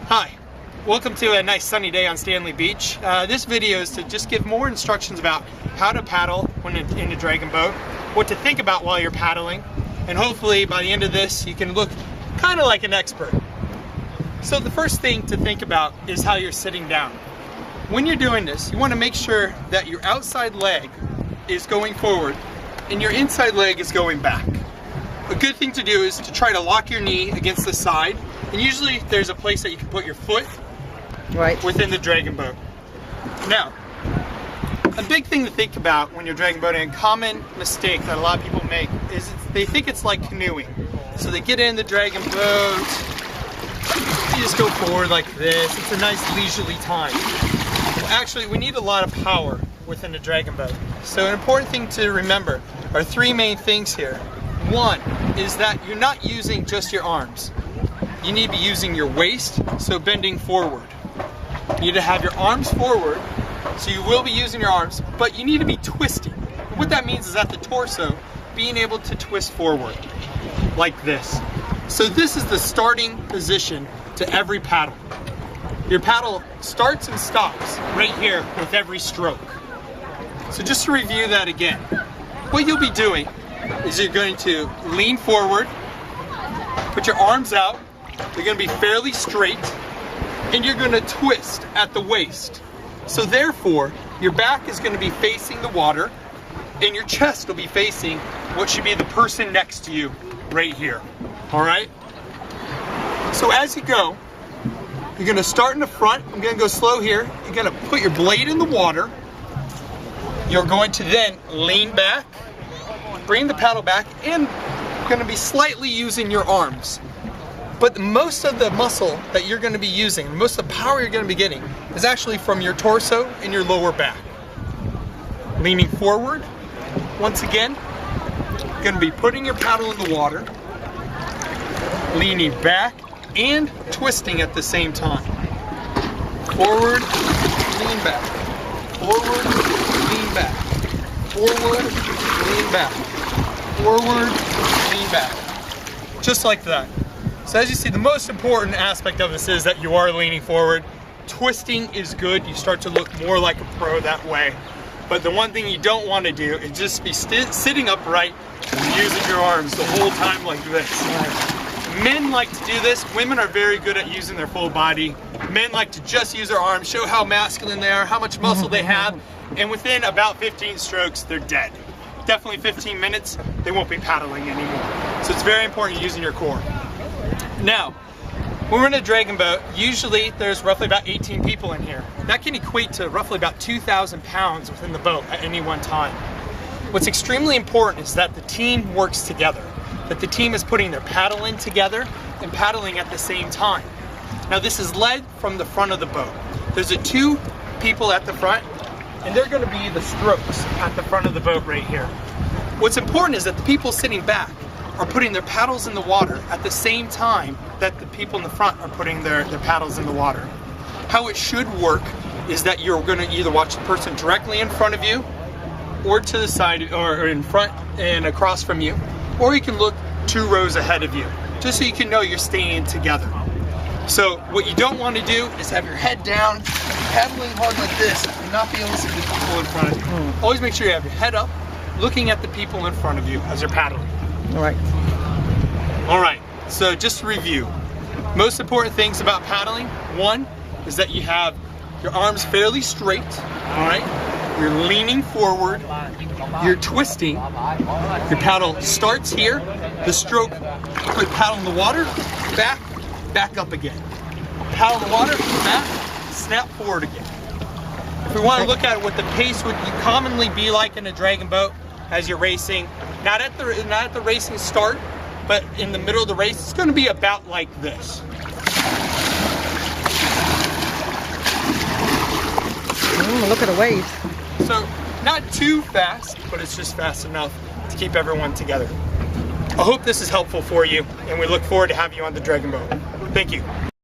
Hi, welcome to a nice sunny day on Stanley Beach. This video is to just give more instructions about how to paddle when in a dragon boat, what to think about while you're paddling, and hopefully by the end of this you can look kind of like an expert. So the first thing to think about is how you're sitting down. When you're doing this, you want to make sure that your outside leg is going forward and your inside leg is going back. A good thing to do is to try to lock your knee against the side, and usually there's a place that you can put your foot within the dragon boat. Now, a big thing to think about when you're dragon boating, a common mistake that a lot of people make is they think it's like canoeing. So they get in the dragon boat, you just go forward like this. It's a nice leisurely time. Well, actually, we need a lot of power within the dragon boat. So an important thing to remember are three main things here. One is that you're not using just your arms. You need to be using your waist, so bending forward. You need to have your arms forward, so you will be using your arms, but you need to be twisting. And what that means is at the torso, being able to twist forward, like this. So this is the starting position to every paddle. Your paddle starts and stops right here with every stroke. So just to review that again, what you'll be doing is you're going to lean forward, put your arms out, they're going to be fairly straight, and you're going to twist at the waist. So therefore, your back is going to be facing the water, and your chest will be facing what should be the person next to you right here. Alright? So as you go, you're going to start in the front. I'm going to go slow here. You're going to put your blade in the water. You're going to then lean back, bring the paddle back, and going to be slightly using your arms. But most of the muscle that you're going to be using, most of the power you're going to be getting, is actually from your torso and your lower back. Leaning forward, once again, going to be putting your paddle in the water, leaning back, and twisting at the same time. Forward, lean back. Forward, lean back. Forward, lean back. Forward, lean back. Just like that. So as you see, the most important aspect of this is that you are leaning forward. Twisting is good. You start to look more like a pro that way. But the one thing you don't want to do is just be sitting upright and using your arms the whole time like this. Men like to do this. Women are very good at using their full body. Men like to just use their arms, show how masculine they are, how much muscle they have, and within about 15 strokes, they're dead. Definitely 15 minutes, they won't be paddling anymore. So it's very important using your core. Now, when we're in a dragon boat, usually there's roughly about 18 people in here. That can equate to roughly about 2,000 pounds within the boat at any one time. What's extremely important is that the team works together, that the team is putting their paddle in together and paddling at the same time. Now this is led from the front of the boat. There's two people at the front, and they're going to be the strokes at the front of the boat right here. What's important is that the people sitting back are putting their paddles in the water at the same time that the people in the front are putting their paddles in the water. How it should work is that you're going to either watch the person directly in front of you, or to the side, or in front and across from you, or you can look 2 rows ahead of you, just so you can know you're staying together. So what you don't want to do is have your head down, paddling hard like this, and not be able to see the people in front of you. Always make sure you have your head up, looking at the people in front of you as you're paddling. Alright, so just to review, most important things about paddling, one is that you have your arms fairly straight, alright? You're leaning forward, you're twisting, your paddle starts here, the stroke, put paddle in the water, back up again. Paddle in the water, back, snap forward again. If we want to look at what the pace would commonly be like in a dragon boat as you're racing, not at the racing start, but in the middle of the race, it's going to be about like this. Look at the waves. So not too fast, but it's just fast enough to keep everyone together. I hope this is helpful for you, and we look forward to having you on the dragon boat. Thank you.